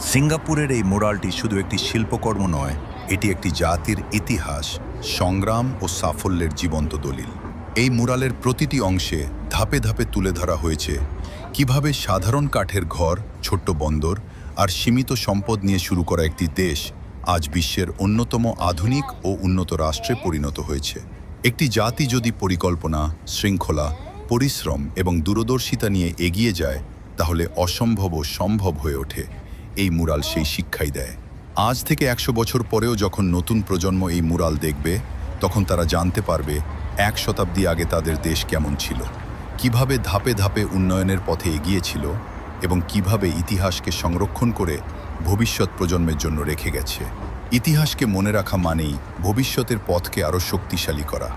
সিঙ্গাপুরের এই মুরালটি শুধু একটি শিল্পকর্ম নয়, এটি একটি জাতির ইতিহাস, সংগ্রাম ও সাফল্যের জীবন্ত দলিল। এই মুরালের প্রতিটি অংশে ধাপে ধাপে তুলে ধরা হয়েছে কিভাবে সাধারণ কাঠের ঘর, ছোট্ট বন্দর আর সীমিত সম্পদ নিয়ে শুরু করা একটি দেশ আজ বিশ্বের অন্যতম আধুনিক ও উন্নত রাষ্ট্রে পরিণত হয়েছে। একটি জাতি যদি পরিকল্পনা, শৃঙ্খলা, পরিশ্রম এবং দূরদর্শিতা নিয়ে এগিয়ে যায়, তাহলে অসম্ভবও সম্ভব হয়ে ওঠে। এই মুরাল সেই শিক্ষাই দেয়। আজ থেকে 100 বছর পরেও যখন নতুন প্রজন্ম এই মুরাল দেখবে, তখন তারা জানতে পারবে 1 শতাব্দী আগে তাদের দেশ কেমন ছিল, কিভাবে ধাপে ধাপে উন্নয়নের পথে এগিয়েছিল এবং কিভাবে ইতিহাসকে সংরক্ষণ করে ভবিষ্যৎ প্রজন্মের জন্য রেখে গেছে। ইতিহাসকে মনে রাখা মানেই ভবিষ্যতের পথকে আরও শক্তিশালী করা।